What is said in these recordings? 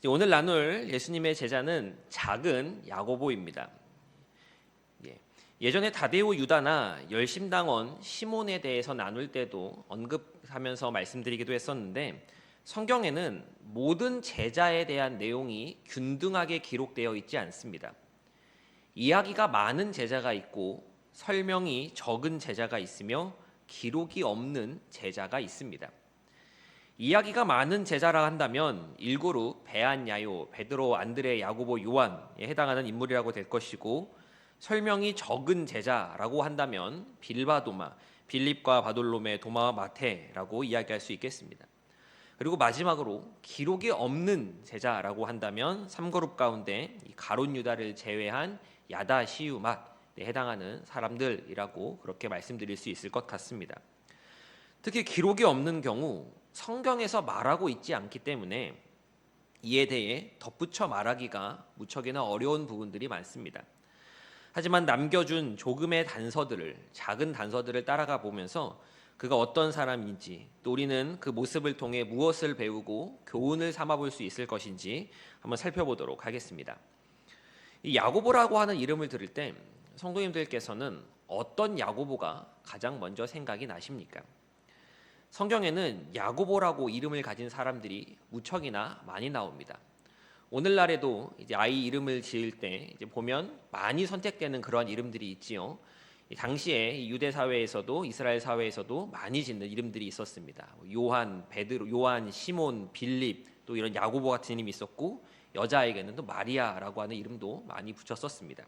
오늘 나눌 예수님의 제자는 작은 야고보입니다. 예전에 다데오 유다나 열심당원 시몬에 대해서 나눌 때도 언급하면서 말씀드리기도 했었는데, 성경에는 모든 제자에 대한 내용이 균등하게 기록되어 있지 않습니다. 이야기가 많은 제자가 있고 설명이 적은 제자가 있으며 기록이 없는 제자가 있습니다. 이야기가 많은 제자라 한다면 일고루 베안, 야요, 베드로, 안드레, 야고보, 요한에 해당하는 인물이라고 될 것이고, 설명이 적은 제자라고 한다면 빌바, 도마, 빌립과 바돌로메, 도마와 마테라고 이야기할 수 있겠습니다. 그리고 마지막으로 기록이 없는 제자라고 한다면 3그룹 가운데 가룟 유다를 제외한 야다, 시유, 맛에 해당하는 사람들이라고 그렇게 말씀드릴 수 있을 것 같습니다. 특히 기록이 없는 경우 성경에서 말하고 있지 않기 때문에 이에 대해 덧붙여 말하기가 무척이나 어려운 부분들이 많습니다. 하지만 남겨준 조금의 단서들을, 작은 단서들을 따라가 보면서 그가 어떤 사람인지, 또 우리는 그 모습을 통해 무엇을 배우고 교훈을 삼아볼 수 있을 것인지 한번 살펴보도록 하겠습니다. 이 야고보라고 하는 이름을 들을 때 성도님들께서는 어떤 야고보가 가장 먼저 생각이 나십니까? 성경에는 야고보라고 이름을 가진 사람들이 무척이나 많이 나옵니다. 오늘날에도 이제 아이 이름을 지을 때 이제 보면 많이 선택되는 그러한 이름들이 있지요. 당시에 유대 사회에서도 이스라엘 사회에서도 많이 짓는 이름들이 있었습니다. 요한, 베드로, 요한, 시몬, 빌립, 또 이런 야고보 같은 이름이 있었고, 여자에게는 또 마리아라고 하는 이름도 많이 붙였었습니다.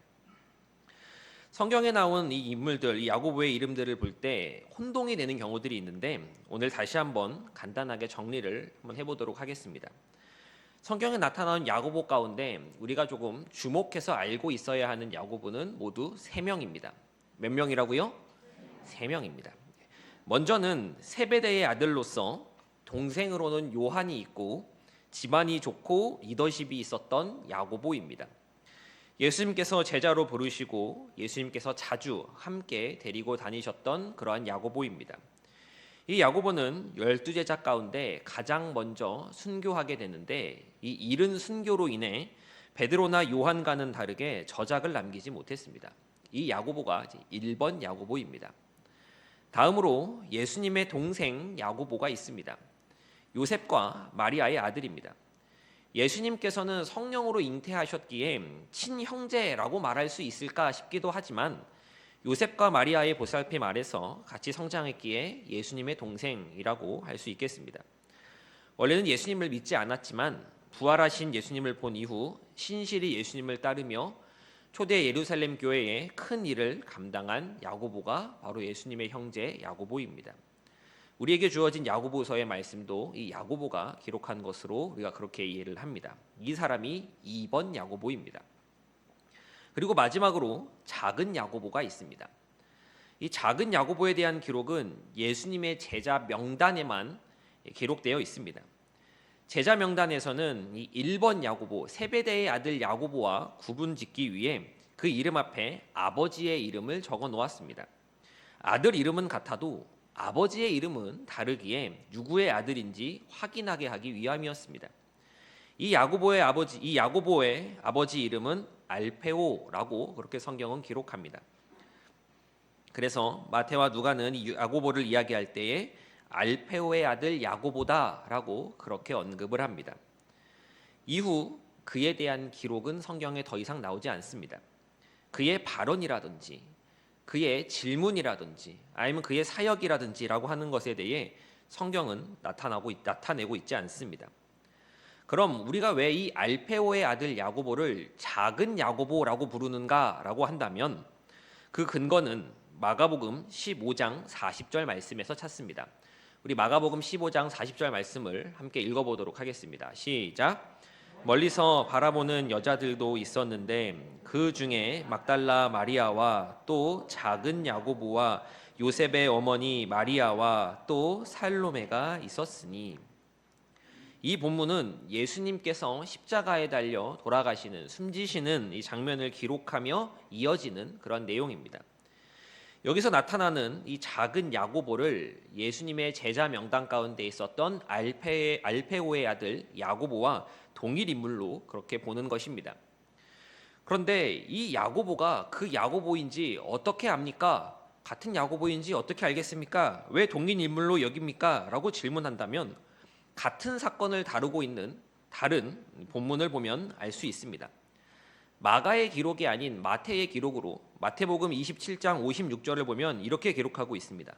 성경에 나온 이 인물들, 이 야고보의 이름들을 볼 때 혼동이 되는 경우들이 있는데, 오늘 다시 한번 간단하게 정리를 한번 해보도록 하겠습니다. 성경에 나타나는 야고보 가운데 우리가 조금 주목해서 알고 있어야 하는 야고보는 모두 3명입니다. 몇 명이라고요? 3명입니다. 먼저는 세베대의 아들로서 동생으로는 요한이 있고 집안이 좋고 리더십이 있었던 야고보입니다. 예수님께서 제자로 부르시고 예수님께서 자주 함께 데리고 다니셨던 그러한 야고보입니다. 이 야고보는 12제자 가운데 가장 먼저 순교하게 되는데, 이 이른 순교로 인해 베드로나 요한과는 다르게 저작을 남기지 못했습니다. 이 야고보가 1번 야고보입니다. 다음으로 예수님의 동생 야고보가 있습니다. 요셉과 마리아의 아들입니다. 예수님께서는 성령으로 잉태하셨기에 친형제라고 말할 수 있을까 싶기도 하지만, 요셉과 마리아의 보살핌 아래서 같이 성장했기에 예수님의 동생이라고 할 수 있겠습니다. 원래는 예수님을 믿지 않았지만 부활하신 예수님을 본 이후 신실히 예수님을 따르며 초대 예루살렘 교회의 큰 일을 감당한 야고보가 바로 예수님의 형제 야고보입니다. 우리에게 주어진 야고보서의 말씀도 이 야고보가 기록한 것으로 우리가 그렇게 이해를 합니다. 이 사람이 2번 야고보입니다. 그리고 마지막으로 작은 야고보가 있습니다. 이 작은 야고보에 대한 기록은 예수님의 제자 명단에만 기록되어 있습니다. 제자 명단에서는 이 1번 야고보, 세베대의 아들 야고보와 구분짓기 위해 그 이름 앞에 아버지의 이름을 적어 놓았습니다. 아들 이름은 같아도 아버지의 이름은 다르기에 누구의 아들인지 확인하게 하기 위함이었습니다. 이 야고보의 아버지 이름은 알페오라고 그렇게 성경은 기록합니다. 그래서 마태와 누가는 이 야고보를 이야기할 때에 알페오의 아들 야고보다라고 그렇게 언급을 합니다. 이후 그에 대한 기록은 성경에 더 이상 나오지 않습니다. 그의 발언이라든지 그의 질문이라든지 아니면 그의 사역이라든지라고 하는 것에 대해 성경은 나타내고 있지 않습니다. 그럼 우리가 왜 이 알페오의 아들 야고보를 작은 야고보라고 부르는가라고 한다면, 그 근거는 마가복음 15장 40절 말씀에서 찾습니다. 우리 마가복음 15장 40절 말씀을 함께 읽어보도록 하겠습니다. 시작. 멀리서 바라보는 여자들도 있었는데 그 중에 막달라 마리아와 또 작은 야고보와 요셉의 어머니 마리아와 또 살로메가 있었으니, 이 본문은 예수님께서 십자가에 달려 돌아가시는, 숨지시는 이 장면을 기록하며 이어지는 그런 내용입니다. 여기서 나타나는 이 작은 야고보를 예수님의 제자 명단 가운데 있었던 알페오의 아들 야고보와 동일 인물로 그렇게 보는 것입니다. 그런데 이 야고보가 그 야고보인지 어떻게 압니까? 같은 야고보인지 어떻게 알겠습니까? 왜 동일 인물로 여깁니까? 라고 질문한다면 같은 사건을 다루고 있는 다른 본문을 보면 알 수 있습니다. 마가의 기록이 아닌 마태의 기록으로 마태복음 27장 56절을 보면 이렇게 기록하고 있습니다.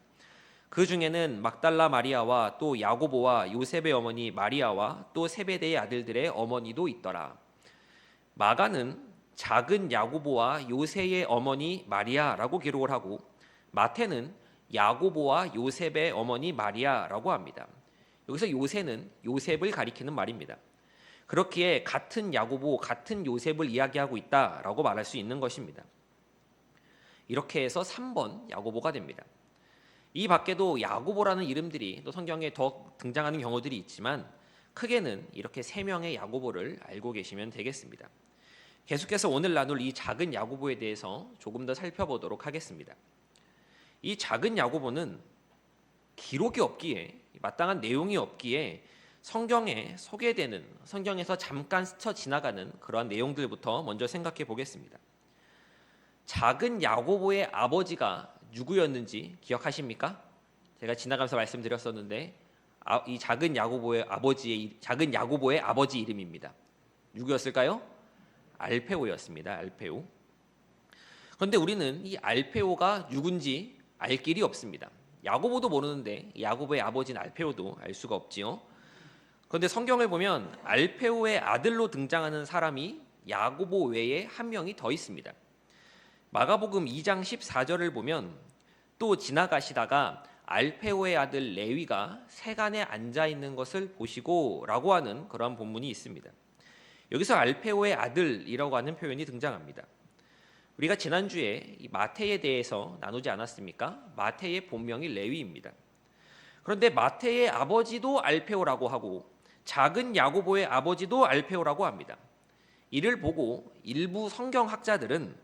그 중에는 막달라 마리아와 또 야고보와 요셉의 어머니 마리아와 또 세베대의 아들들의 어머니도 있더라. 마가는 작은 야고보와 요새의 어머니 마리아라고 기록을 하고 마태는 야고보와 요셉의 어머니 마리아라고 합니다. 여기서 요새는 요셉을 가리키는 말입니다. 그렇기에 같은 야고보, 같은 요셉을 이야기하고 있다라고 말할 수 있는 것입니다. 이렇게 해서 3번 야고보가 됩니다. 이 밖에도 야고보라는 이름들이 또 성경에 더 등장하는 경우들이 있지만 크게는 이렇게 3명의 야고보를 알고 계시면 되겠습니다. 계속해서 오늘 나눌 이 작은 야고보에 대해서 조금 더 살펴보도록 하겠습니다. 이 작은 야고보는 기록이 없기에 마땅한 내용이 없기에 성경에 소개되는 성경에서 잠깐 스쳐 지나가는 그러한 내용들부터 먼저 생각해 보겠습니다. 작은 야고보의 아버지가 누구였는지 기억하십니까? 제가 지나가면서 말씀드렸었는데 이 작은 야고보의 아버지 이름입니다. 누구였을까요? 알페오였습니다. 알페오. 그런데 우리는 이 알페오가 누군지 알 길이 없습니다. 야고보도 모르는데 야고보의 아버지인 알페오도 알 수가 없지요. 그런데 성경을 보면 알페오의 아들로 등장하는 사람이 야고보 외에 한 명이 더 있습니다. 마가복음 2장 14절을 보면 또 지나가시다가 알페오의 아들 레위가 세간에 앉아 있는 것을 보시고 라고 하는 그런 본문이 있습니다. 여기서 알페오의 아들이라고 하는 표현이 등장합니다. 우리가 지난주에 이 마태에 대해서 나누지 않았습니까? 마태의 본명이 레위입니다. 그런데 마태의 아버지도 알페오라고 하고 작은 야고보의 아버지도 알페오라고 합니다. 이를 보고 일부 성경학자들은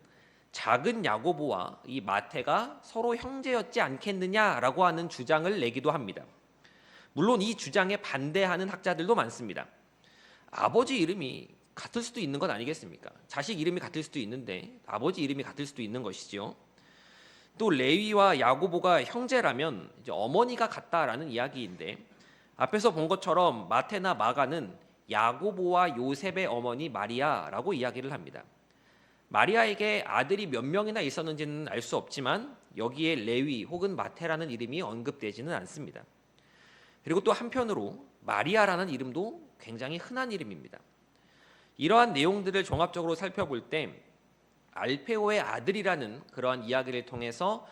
작은 야고보와 이 마태가 서로 형제였지 않겠느냐라고 하는 주장을 내기도 합니다. 물론 이 주장에 반대하는 학자들도 많습니다. 아버지 이름이 같을 수도 있는 건 아니겠습니까? 자식 이름이 같을 수도 있는데 아버지 이름이 같을 수도 있는 것이지요. 또 레위와 야고보가 형제라면 이제 어머니가 같다라는 이야기인데 앞에서 본 것처럼 마태나 마가는 야고보와 요셉의 어머니 마리아라고 이야기를 합니다. 마리아에게 아들이 몇 명이나 있었는지는 알 수 없지만 여기에 레위 혹은 마태라는 이름이 언급되지는 않습니다. 그리고 또 한편으로 마리아라는 이름도 굉장히 흔한 이름입니다. 이러한 내용들을 종합적으로 살펴볼 때 알페오의 아들이라는 그러한 이야기를 통해서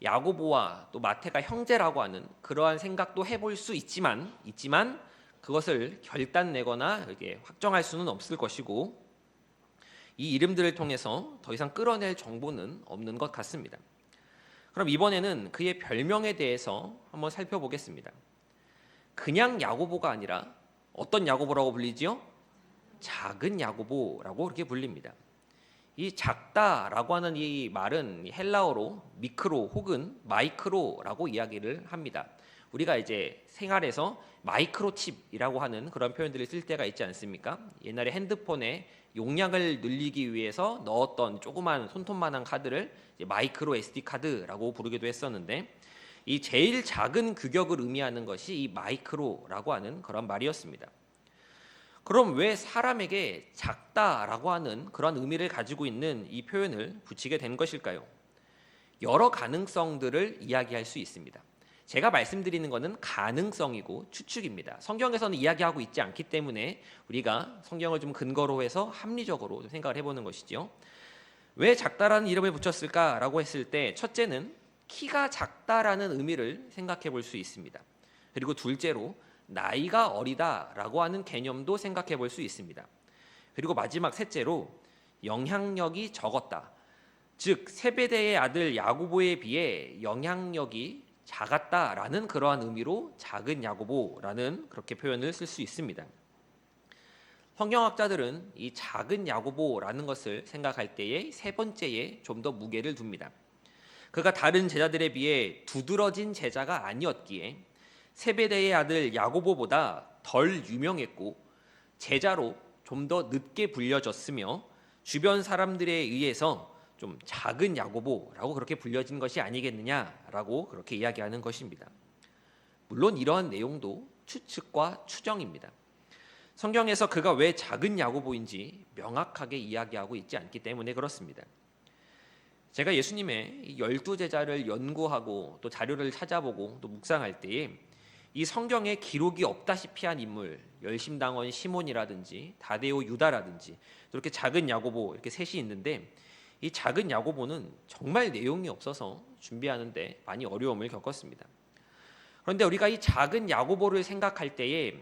야고보와 또 마태가 형제라고 하는 그러한 생각도 해볼 수 있지만 그것을 결단내거나 이렇게 확정할 수는 없을 것이고 이 이름들을 통해서 더 이상 끌어낼 정보는 없는 것 같습니다. 그럼 이번에는 그의 별명에 대해서 한번 살펴보겠습니다. 그냥 야고보가 아니라 어떤 야고보라고 불리지요? 작은 야고보라고 그렇게 불립니다. 이 작다라고 하는 이 말은 헬라어로 미크로 혹은 마이크로라고 이야기를 합니다. 우리가 이제 생활에서 마이크로칩이라고 하는 그런 표현들을 쓸 때가 있지 않습니까? 옛날에 핸드폰에 용량을 늘리기 위해서 넣었던 조그만 손톱만한 카드를 이제 마이크로 SD 카드라고 부르기도 했었는데 이 제일 작은 규격을 의미하는 것이 이 마이크로라고 하는 그런 말이었습니다. 그럼 왜 사람에게 작다라고 하는 그런 의미를 가지고 있는 이 표현을 붙이게 된 것일까요? 여러 가능성들을 이야기할 수 있습니다. 제가 말씀드리는 것은 가능성이고 추측입니다. 성경에서는 이야기하고 있지 않기 때문에 우리가 성경을 좀 근거로 해서 합리적으로 생각을 해보는 것이죠. 왜 작다라는 이름을 붙였을까라고 했을 때 첫째는 키가 작다라는 의미를 생각해 볼 수 있습니다. 그리고 둘째로 나이가 어리다라고 하는 개념도 생각해 볼 수 있습니다. 그리고 마지막 셋째로 영향력이 적었다. 즉 세베대의 아들 야고보에 비해 영향력이 작았다라는 그러한 의미로 작은 야고보라는 그렇게 표현을 쓸 수 있습니다. 성경학자들은 이 작은 야고보라는 것을 생각할 때에 세 번째에 좀 더 무게를 둡니다. 그가 다른 제자들에 비해 두드러진 제자가 아니었기에 세베대의 아들 야고보보다 덜 유명했고 제자로 좀 더 늦게 불려졌으며 주변 사람들에 의해서 좀 작은 야고보라고 그렇게 불려진 것이 아니겠느냐라고 그렇게 이야기하는 것입니다. 물론 이러한 내용도 추측과 추정입니다. 성경에서 그가 왜 작은 야고보인지 명확하게 이야기하고 있지 않기 때문에 그렇습니다. 제가 예수님의 12제자를 연구하고 또 자료를 찾아보고 또 묵상할 때에 이 성경에 기록이 없다시피 한 인물, 열심당원 시몬이라든지 다데오 유다라든지 이렇게 작은 야고보 이렇게 셋이 있는데 이 작은 야고보는 정말 내용이 없어서 준비하는데 많이 어려움을 겪었습니다. 그런데 우리가 이 작은 야고보를 생각할 때에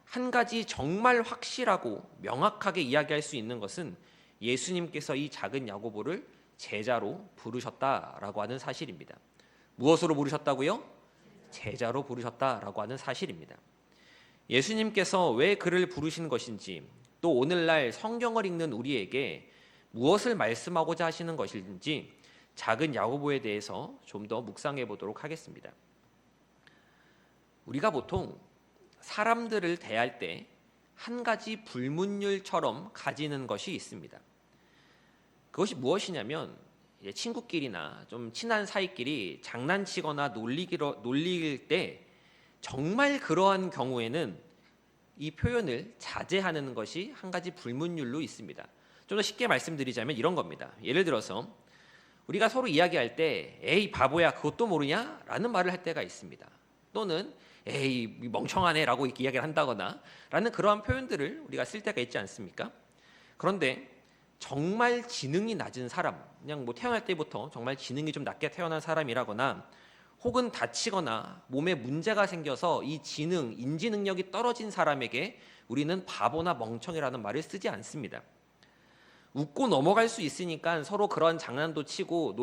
한 가지 정말 확실하고 명확하게 이야기할 수 있는 것은 예수님께서 이 작은 야고보를 제자로 부르셨다라고 하는 사실입니다. 무엇으로 부르셨다고요? 제자로 부르셨다라고 하는 사실입니다. 예수님께서 왜 그를 부르신 것인지 또 오늘날 성경을 읽는 우리에게 무엇을 말씀하고자 하시는 것인지 작은 야고보에 대해서 좀 더 묵상해 보도록 하겠습니다. 우리가 보통 사람들을 대할 때 한 가지 불문율처럼 가지는 것이 있습니다. 그것이 무엇이냐면 친구끼리나 좀 친한 사이끼리 장난치거나 놀릴 때 정말 그러한 경우에는 이 표현을 자제하는 것이 한 가지 불문율로 있습니다. 좀 더 쉽게 말씀드리자면 이런 겁니다. 예를 들어서 우리가 서로 이야기할 때 에이 바보야 그것도 모르냐? 라는 말을 할 때가 있습니다. 또는 에이 멍청하네 라고 이렇게 이야기를 한다거나 라는 그러한 표현들을 우리가 쓸 때가 있지 않습니까? 그런데 정말 지능이 낮은 사람, 그냥 태어날 때부터 정말 지능이 좀 낮게 태어난 사람이라거나 혹은 다치거나 몸에 문제가 생겨서 이 지능, 인지 능력이 떨어진 사람에게 우리는 바보나 멍청이라는 말을 쓰지 않습니다. 웃고 넘어갈 수 있으니까 서로 그런 장난도 치고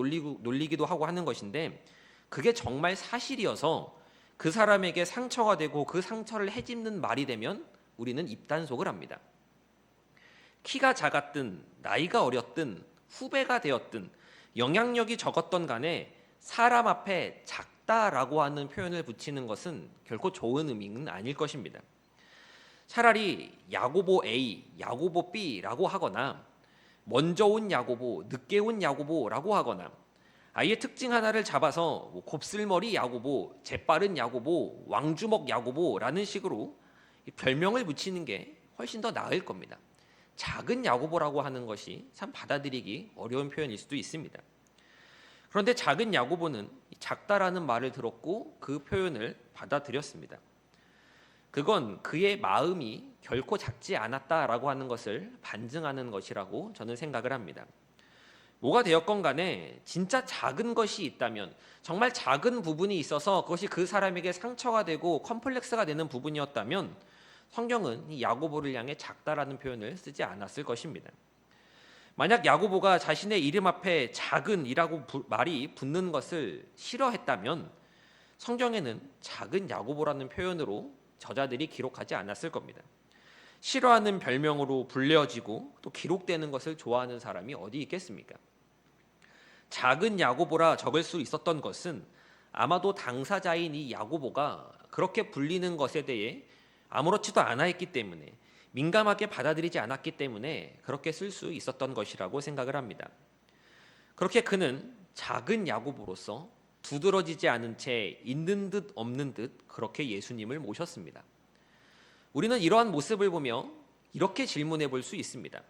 놀리기도 하고 하는 것인데 그게 정말 사실이어서 그 사람에게 상처가 되고 그 상처를 헤집는 말이 되면 우리는 입단속을 합니다. 키가 작았든 나이가 어렸든 후배가 되었든 영향력이 적었던 간에 사람 앞에 작다라고 하는 표현을 붙이는 것은 결코 좋은 의미는 아닐 것입니다. 차라리 야고보 A, 야고보 B라고 하거나 먼저 온 야고보, 늦게 온 야고보라고 하거나 아이의 특징 하나를 잡아서 곱슬머리 야고보, 재빠른 야고보, 왕주먹 야고보라는 식으로 별명을 붙이는 게 훨씬 더 나을 겁니다. 작은 야고보라고 하는 것이 참 받아들이기 어려운 표현일 수도 있습니다. 그런데 작은 야고보는 작다라는 말을 들었고 그 표현을 받아들였습니다. 그건 그의 마음이 결코 작지 않았다라고 하는 것을 반증하는 것이라고 저는 생각을 합니다. 뭐가 되었건 간에 진짜 작은 것이 있다면 정말 작은 부분이 있어서 그것이 그 사람에게 상처가 되고 컴플렉스가 되는 부분이었다면 성경은 이 야고보를 향해 작다라는 표현을 쓰지 않았을 것입니다. 만약 야고보가 자신의 이름 앞에 작은이라고 말이 붙는 것을 싫어했다면 성경에는 작은 야고보라는 표현으로 저자들이 기록하지 않았을 겁니다. 싫어하는 별명으로 불려지고 또 기록되는 것을 좋아하는 사람이 어디 있겠습니까? 작은 야고보라 적을 수 있었던 것은 아마도 당사자인 이 야고보가 그렇게 불리는 것에 대해 아무렇지도 않아 했기 때문에 민감하게 받아들이지 않았기 때문에 그렇게 쓸 수 있었던 것이라고 생각을 합니다. 그렇게 그는 작은 야고보로서 두드러지지 않은 채 있는 듯 없는 듯 그렇게 예수님을 모셨습니다. 우리는 이러한 모습을 보며 이렇게 질문해 볼 수 있습니다.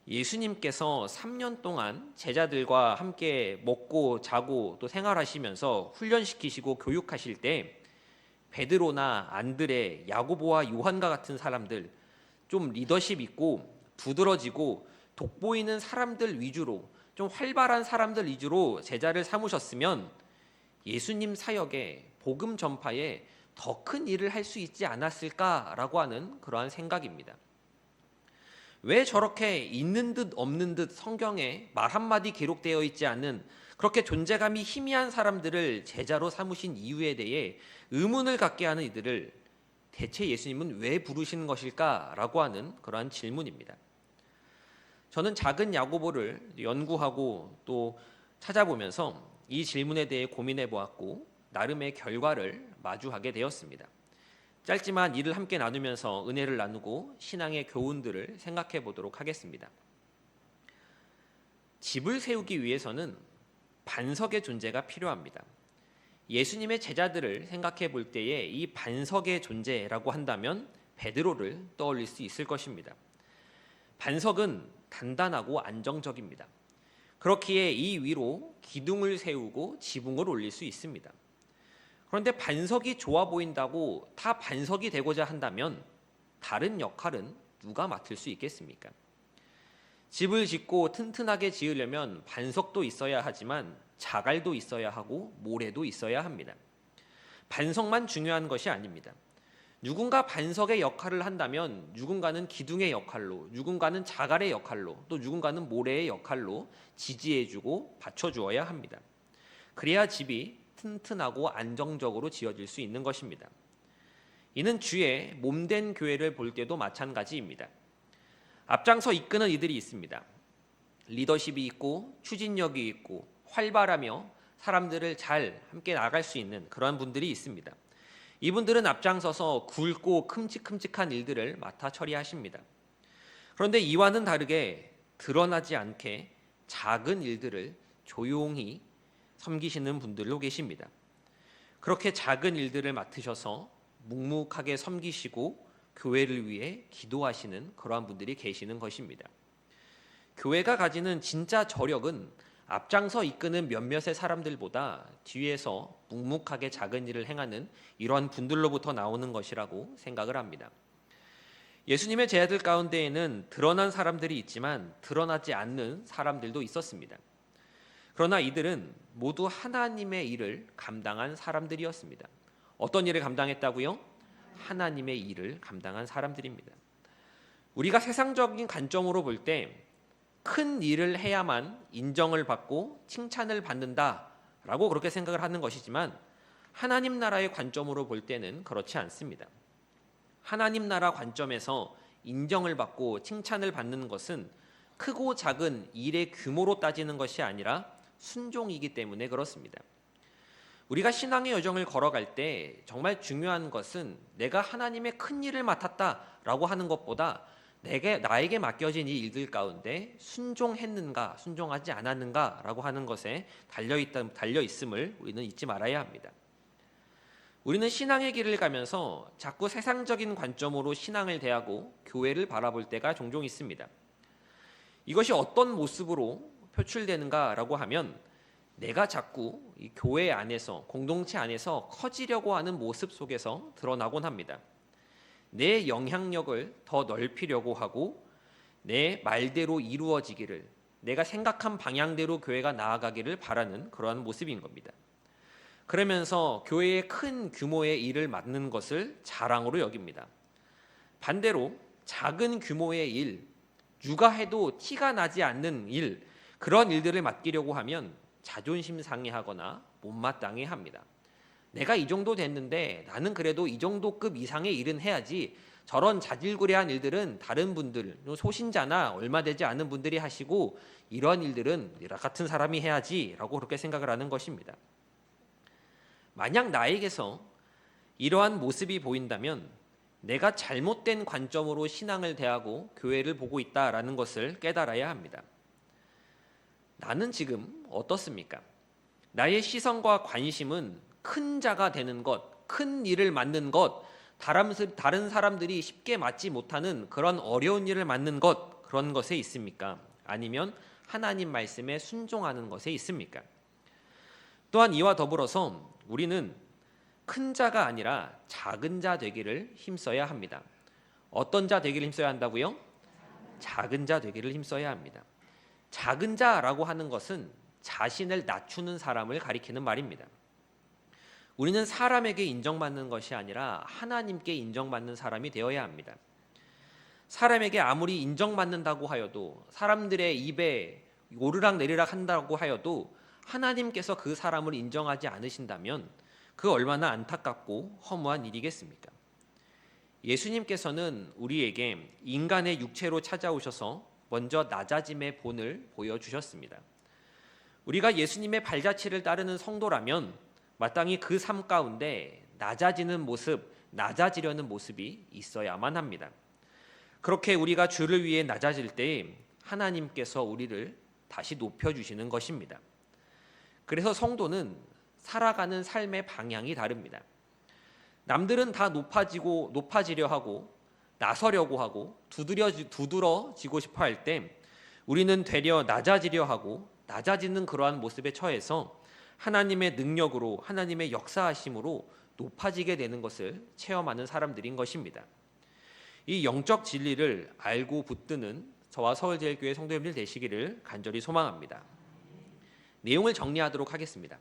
예수님께서 3년 동안 제자들과 함께 먹고 자고 또 생활하시면서 훈련시키시고 교육하실 때 베드로나 안드레, 야고보와 요한과 같은 사람들, 좀 리더십 있고 두드러지고 돋보이는 사람들 위주로 좀 활발한 사람들 위주로 제자를 삼으셨으면 예수님 사역에 복음 전파에 더 큰 일을 할 수 있지 않았을까라고 하는 그러한 생각입니다. 왜 저렇게 있는 듯 없는 듯 성경에 말 한마디 기록되어 있지 않은 그렇게 존재감이 희미한 사람들을 제자로 삼으신 이유에 대해 의문을 갖게 하는 이들을 대체 예수님은 왜 부르시는 것일까라고 하는 그러한 질문입니다. 저는 작은 야고보를 연구하고 또 찾아보면서 이 질문에 대해 고민해 보았고 나름의 결과를 마주하게 되었습니다. 짧지만 이를 함께 나누면서 은혜를 나누고 신앙의 교훈들을 생각해 보도록 하겠습니다. 집을 세우기 위해서는 반석의 존재가 필요합니다. 예수님의 제자들을 생각해 볼 때에 이 반석의 존재라고 한다면 베드로를 떠올릴 수 있을 것입니다. 반석은 단단하고 안정적입니다. 그렇기에 이 위로 기둥을 세우고 지붕을 올릴 수 있습니다. 그런데 반석이 좋아 보인다고 다 반석이 되고자 한다면 다른 역할은 누가 맡을 수 있겠습니까? 집을 짓고 튼튼하게 지으려면 반석도 있어야 하지만 자갈도 있어야 하고 모래도 있어야 합니다. 반석만 중요한 것이 아닙니다. 누군가 반석의 역할을 한다면 누군가는 기둥의 역할로, 누군가는 자갈의 역할로, 또 누군가는 모래의 역할로 지지해주고 받쳐주어야 합니다. 그래야 집이 튼튼하고 안정적으로 지어질 수 있는 것입니다. 이는 주의 몸된 교회를 볼 때도 마찬가지입니다. 앞장서 이끄는 이들이 있습니다. 리더십이 있고 추진력이 있고 활발하며 사람들을 잘 함께 나갈 수 있는 그런 분들이 있습니다. 이분들은 앞장서서 굵고 큼직큼직한 일들을 맡아 처리하십니다. 그런데 이와는 다르게 드러나지 않게 작은 일들을 조용히 섬기시는 분들도 계십니다. 그렇게 작은 일들을 맡으셔서 묵묵하게 섬기시고 교회를 위해 기도하시는 그러한 분들이 계시는 것입니다. 교회가 가지는 진짜 저력은 앞장서 이끄는 몇몇의 사람들보다 뒤에서 묵묵하게 작은 일을 행하는 이러한 분들로부터 나오는 것이라고 생각을 합니다. 예수님의 제자들 가운데에는 드러난 사람들이 있지만 드러나지 않는 사람들도 있었습니다. 그러나 이들은 모두 하나님의 일을 감당한 사람들이었습니다. 어떤 일을 감당했다고요? 하나님의 일을 감당한 사람들입니다. 우리가 세상적인 관점으로 볼 때 큰 일을 해야만 인정을 받고 칭찬을 받는다라고 그렇게 생각을 하는 것이지만 하나님 나라의 관점으로 볼 때는 그렇지 않습니다. 하나님 나라 관점에서 인정을 받고 칭찬을 받는 것은 크고 작은 일의 규모로 따지는 것이 아니라 순종이기 때문에 그렇습니다. 우리가 신앙의 여정을 걸어갈 때 정말 중요한 것은 내가 하나님의 큰 일을 맡았다라고 하는 것보다 나에게 맡겨진 이 일들 가운데 순종했는가 순종하지 않았는가라고 하는 것에 달려있음을 우리는 잊지 말아야 합니다. 우리는 신앙의 길을 가면서 자꾸 세상적인 관점으로 신앙을 대하고 교회를 바라볼 때가 종종 있습니다. 이것이 어떤 모습으로 표출되는가라고 하면 내가 자꾸 이 교회 안에서 공동체 안에서 커지려고 하는 모습 속에서 드러나곤 합니다. 내 영향력을 더 넓히려고 하고 내 말대로 이루어지기를 내가 생각한 방향대로 교회가 나아가기를 바라는 그러한 모습인 겁니다. 그러면서 교회의 큰 규모의 일을 맡는 것을 자랑으로 여깁니다. 반대로 작은 규모의 일, 누가 해도 티가 나지 않는 일, 그런 일들을 맡기려고 하면 자존심 상해하거나 못마땅해 합니다. 내가 이 정도 됐는데 나는 그래도 이 정도 급 이상의 일은 해야지 저런 자질구레한 일들은 다른 분들, 소신자나 얼마 되지 않은 분들이 하시고 이런 일들은 나 같은 사람이 해야지 라고 그렇게 생각을 하는 것입니다. 만약 나에게서 이러한 모습이 보인다면 내가 잘못된 관점으로 신앙을 대하고 교회를 보고 있다라는 것을 깨달아야 합니다. 나는 지금 어떻습니까? 나의 시선과 관심은 큰 자가 되는 것, 큰 일을 맡는 것, 다른 사람들이 쉽게 맡지 못하는 그런 어려운 일을 맡는 것, 그런 것에 있습니까? 아니면 하나님 말씀에 순종하는 것에 있습니까? 또한 이와 더불어서 우리는 큰 자가 아니라 작은 자 되기를 힘써야 합니다. 어떤 자 되기를 힘써야 한다고요? 작은 자 되기를 힘써야 합니다. 작은 자라고 하는 것은 자신을 낮추는 사람을 가리키는 말입니다. 우리는 사람에게 인정받는 것이 아니라 하나님께 인정받는 사람이 되어야 합니다. 사람에게 아무리 인정받는다고 하여도 사람들의 입에 오르락 내리락 한다고 하여도 하나님께서 그 사람을 인정하지 않으신다면 그 얼마나 안타깝고 허무한 일이겠습니까? 예수님께서는 우리에게 인간의 육체로 찾아오셔서 먼저 낮아짐의 본을 보여주셨습니다. 우리가 예수님의 발자취를 따르는 성도라면 마땅히 그 삶 가운데 낮아지는 모습, 낮아지려는 모습이 있어야만 합니다. 그렇게 우리가 주를 위해 낮아질 때 하나님께서 우리를 다시 높여주시는 것입니다. 그래서 성도는 살아가는 삶의 방향이 다릅니다. 남들은 다 높아지려 하고 나서려고 하고 두드러지고 싶어 할 때 우리는 되려 낮아지려 하고 낮아지는 그러한 모습에 처해서 하나님의 능력으로 하나님의 역사하심으로 높아지게 되는 것을 체험하는 사람들인 것입니다. 이 영적 진리를 알고 붙드는 저와 서울제일교회 성도님들 되시기를 간절히 소망합니다. 내용을 정리하도록 하겠습니다.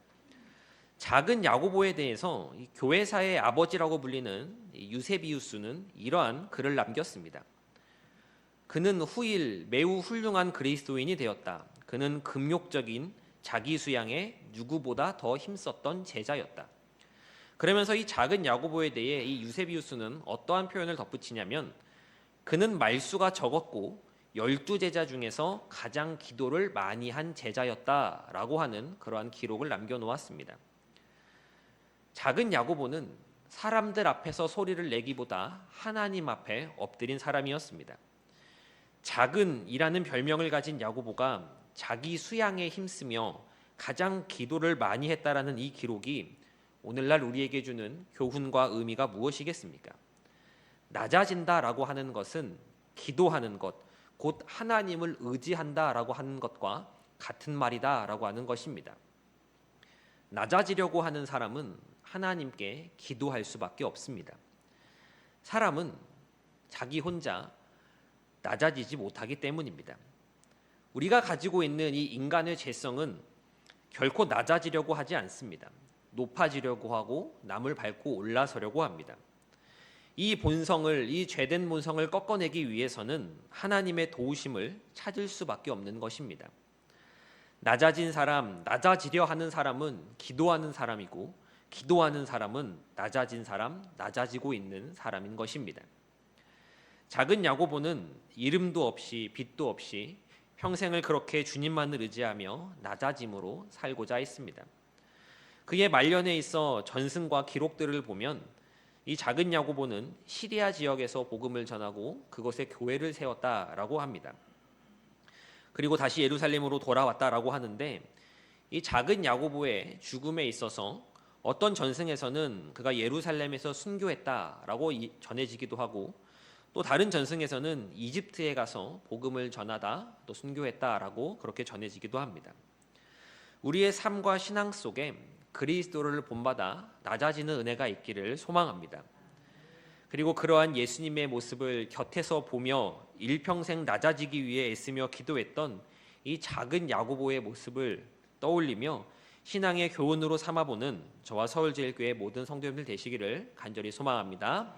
작은 야고보에 대해서 교회사의 아버지라고 불리는 유세비우스는 이러한 글을 남겼습니다. 그는 후일 매우 훌륭한 그리스도인이 되었다. 그는 금욕적인 자기 수양에 누구보다 더 힘썼던 제자였다. 그러면서 이 작은 야고보에 대해 이 유세비우스는 어떠한 표현을 덧붙이냐면 그는 말수가 적었고 12제자 중에서 가장 기도를 많이 한 제자였다라고 하는 그러한 기록을 남겨놓았습니다. 작은 야고보는 사람들 앞에서 소리를 내기보다 하나님 앞에 엎드린 사람이었습니다. 작은이라는 별명을 가진 야고보가 자기 수양에 힘쓰며 가장 기도를 많이 했다라는 이 기록이 오늘날 우리에게 주는 교훈과 의미가 무엇이겠습니까? 낮아진다라고 하는 것은 기도하는 것, 곧 하나님을 의지한다라고 하는 것과 같은 말이다라고 하는 것입니다. 낮아지려고 하는 사람은 하나님께 기도할 수밖에 없습니다. 사람은 자기 혼자 낮아지지 못하기 때문입니다. 우리가 가지고 있는 이 인간의 죄성은 결코 낮아지려고 하지 않습니다. 높아지려고 하고 남을 밟고 올라서려고 합니다. 이 죄된 본성을 꺾어내기 위해서는 하나님의 도우심을 찾을 수밖에 없는 것입니다. 낮아진 사람, 낮아지려 하는 사람은 기도하는 사람이고 기도하는 사람은 낮아진 사람, 낮아지고 있는 사람인 것입니다. 작은 야고보는 이름도 없이 빛도 없이 평생을 그렇게 주님만을 의지하며 낮아짐으로 살고자 했습니다. 그의 말년에 있어 전승과 기록들을 보면 이 작은 야고보는 시리아 지역에서 복음을 전하고 그곳에 교회를 세웠다라고 합니다. 그리고 다시 예루살렘으로 돌아왔다라고 하는데 이 작은 야고보의 죽음에 있어서 어떤 전승에서는 그가 예루살렘에서 순교했다라고 전해지기도 하고 또 다른 전승에서는 이집트에 가서 복음을 전하다 또 순교했다라고 그렇게 전해지기도 합니다. 우리의 삶과 신앙 속에 그리스도를 본받아 낮아지는 은혜가 있기를 소망합니다. 그리고 그러한 예수님의 모습을 곁에서 보며 일평생 낮아지기 위해 애쓰며 기도했던 이 작은 야고보의 모습을 떠올리며 신앙의 교훈으로 삼아보는 저와 서울제일교회 모든 성도님들 되시기를 간절히 소망합니다.